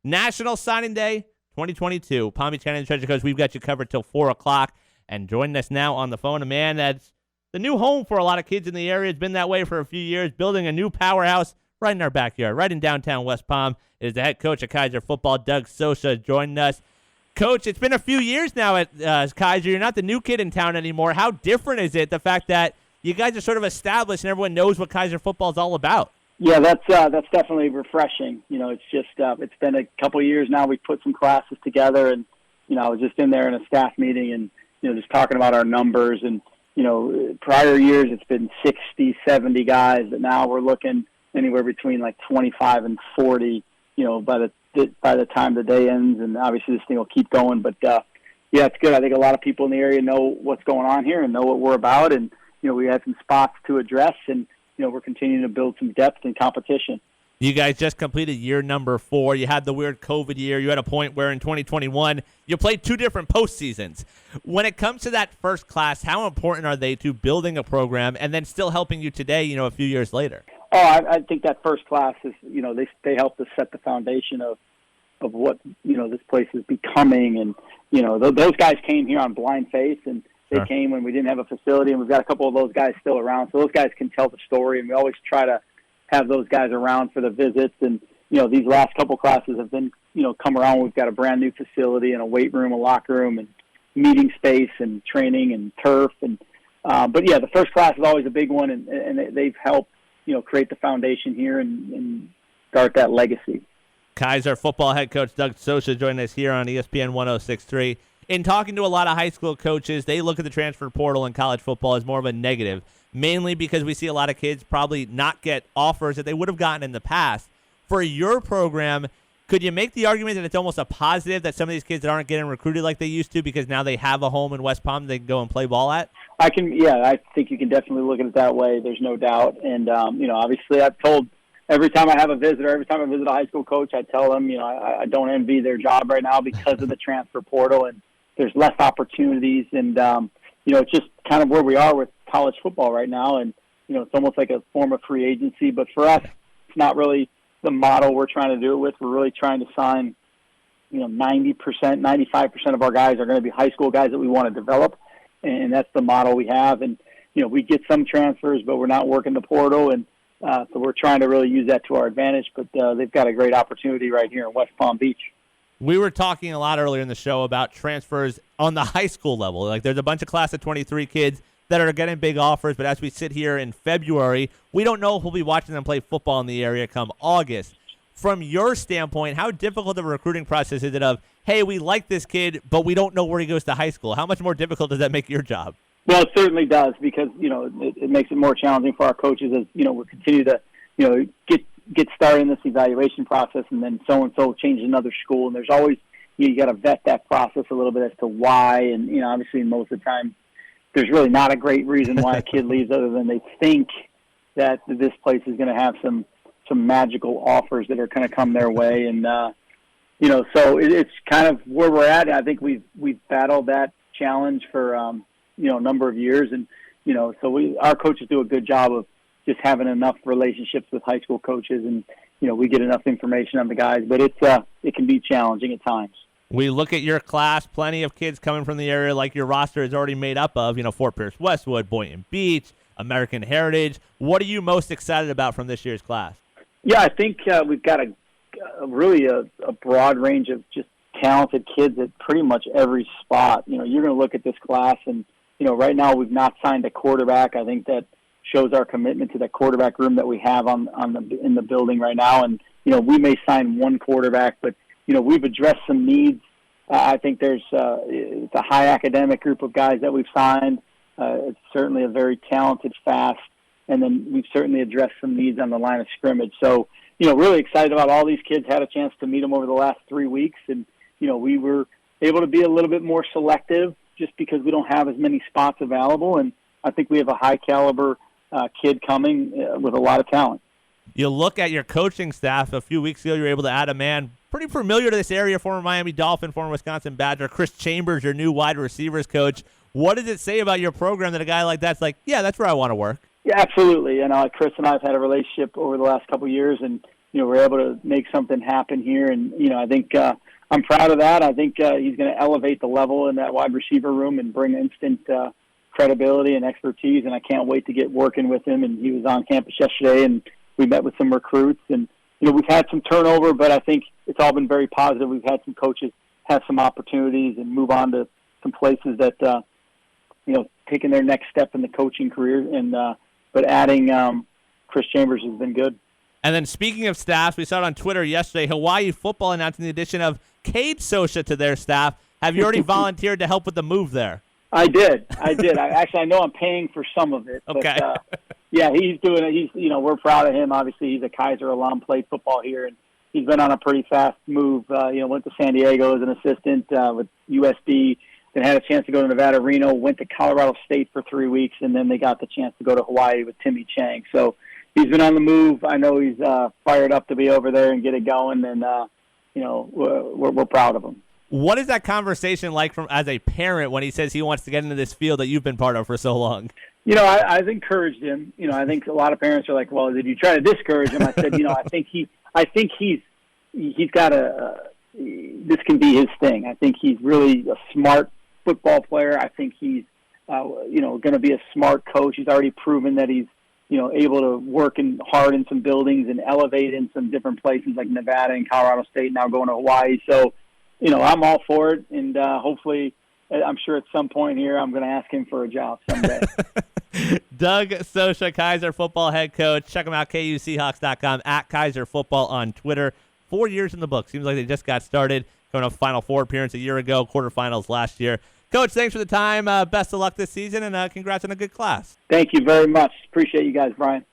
National Signing Day 2022. Palm Beach County Treasure Coast, we've got you covered till 4 o'clock. And joining us now on the phone, a man that's the new home for a lot of kids in the area. It's been that way for a few years, building a new powerhouse right in our backyard, right in downtown West Palm. It is the head coach of Kaiser football, Doug Socha, joining us. Coach, it's been a few years now at Kaiser. You're not the new kid in town anymore. How different is it, the fact that you guys are sort of established and everyone knows what Kaiser football is all about? Yeah, that's definitely refreshing. It's just it's been a couple of years now. We put some classes together, and I was just in there in a staff meeting, and just talking about our numbers. And prior years it's been 60, 70 guys, but now we're looking anywhere between like 25 and 40. By the time the day ends, and obviously this thing will keep going. But yeah, it's good. I think a lot of people in the area know what's going on here and know what we're about, and we have some spots to address, and we're continuing to build some depth and competition. You guys just completed year number 4. You had the weird COVID year. You had a point where in 2021 you played 2 different postseasons. When it comes to that first class, how important are they to building a program and then still helping you today, a few years later? Oh, I think that first class is, they helped us set the foundation of what, this place is becoming. And, those guys came here on blind faith, and they Sure. came when we didn't have a facility, and we've got a couple of those guys still around. So those guys can tell the story, and we always try to have those guys around for the visits. And, these last couple classes have been, come around. We've got a brand new facility and a weight room, a locker room, and meeting space and training and turf. And but, yeah, the first class is always a big one, and they've helped, create the foundation here and start that legacy. Kaiser football head coach Doug Socha joining us here on ESPN 106.3. In talking to a lot of high school coaches, they look at the transfer portal in college football as more of a negative, mainly because we see a lot of kids probably not get offers that they would have gotten in the past. For your program, could you make the argument that it's almost a positive that some of these kids that aren't getting recruited like they used to because now they have a home in West Palm they can go and play ball at? I think you can definitely look at it that way. There's no doubt. And, obviously I've told every time I have a visitor, every time I visit a high school coach, I tell them, I don't envy their job right now because of the transfer portal, and there's less opportunities. And, it's just kind of where we are with college football right now. And, it's almost like a form of free agency. But for us, it's not really the model we're trying to do it with. We're really trying to sign, 90%, 95% of our guys are going to be high school guys that we want to develop. And that's the model we have. And, we get some transfers, but we're not working the portal. And so we're trying to really use that to our advantage. But they've got a great opportunity right here in West Palm Beach. We were talking a lot earlier in the show about transfers on the high school level. Like there's a bunch of class of 23 kids that are getting big offers, but as we sit here in February, we don't know if we'll be watching them play football in the area come August. From your standpoint, how difficult of a recruiting process is it of, hey, we like this kid, but we don't know where he goes to high school? How much more difficult does that make your job? Well, it certainly does because, it makes it more challenging for our coaches as, we continue to, get started in this evaluation process, and then so-and-so changes another school. And there's always, you got to vet that process a little bit as to why. And, obviously most of the time there's really not a great reason why a kid leaves other than they think that this place is going to have some magical offers that are going to come their way. And, so it's kind of where we're at. I think we've battled that challenge for, a number of years. And, so our coaches do a good job of just having enough relationships with high school coaches, and, we get enough information on the guys, but it can be challenging at times. We look at your class, plenty of kids coming from the area like your roster is already made up of, Fort Pierce Westwood, Boynton Beach, American Heritage. What are you most excited about from this year's class? Yeah, I think we've got a really broad range of just talented kids at pretty much every spot. You're going to look at this class, and, right now we've not signed a quarterback. I think that shows our commitment to that quarterback room that we have in the building right now. And, we may sign one quarterback, but, we've addressed some needs. I think there's it's a high academic group of guys that we've signed. It's certainly a very talented, fast, and then we've certainly addressed some needs on the line of scrimmage. So, really excited about all these kids. Had a chance to meet them over the last 3 weeks, and, we were able to be a little bit more selective just because we don't have as many spots available. And I think we have a high-caliber kid coming with a lot of talent. You look at your coaching staff. A few weeks ago, you were able to add a man pretty familiar to this area, former Miami Dolphin, former Wisconsin Badger, Chris Chambers, your new wide receivers coach. What does it say about your program that a guy like that's like, yeah, that's where I want to work? Yeah, absolutely. And Chris and I have had a relationship over the last couple of years, and we're able to make something happen here. And, I think I'm proud of that. I think he's going to elevate the level in that wide receiver room and bring instant credibility and expertise. And I can't wait to get working with him. And he was on campus yesterday, and we met with some recruits. And, we've had some turnover, but I think it's all been very positive. We've had some coaches have some opportunities and move on to some places that, taking their next step in the coaching career. And but adding Chris Chambers has been good. And then speaking of staffs, we saw it on Twitter yesterday, Hawaii football announcing the addition of Cade Socha to their staff. Have you already volunteered to help with the move there? I did. I know I'm paying for some of it. But, okay. Yeah, he's doing it. We're proud of him. Obviously, he's a Kaiser alum, played football here, and he's been on a pretty fast move. Went to San Diego as an assistant with USD, then had a chance to go to Nevada, Reno, went to Colorado State for 3 weeks, and then they got the chance to go to Hawaii with Timmy Chang. So he's been on the move. I know he's fired up to be over there and get it going, and we're proud of him. What is that conversation like as a parent when he says he wants to get into this field that you've been part of for so long? I've encouraged him. I think a lot of parents are like, "Well, did you try to discourage him?" I said, I think he's got this can be his thing. I think he's really a smart football player. I think he's going to be a smart coach. He's already proven that he's able to work hard in some buildings and elevate in some different places like Nevada and Colorado State, now going to Hawaii. So, I'm all for it, and hopefully, I'm sure at some point here I'm going to ask him for a job someday. Doug Socha, Kaiser football head coach. Check him out, KUSeahawks.com, at Kaiser football on Twitter. 4 years in the book. Seems like they just got started. Coming off Final Four appearance a year ago, quarterfinals last year. Coach, thanks for the time. Best of luck this season, and congrats on a good class. Thank you very much. Appreciate you guys, Brian.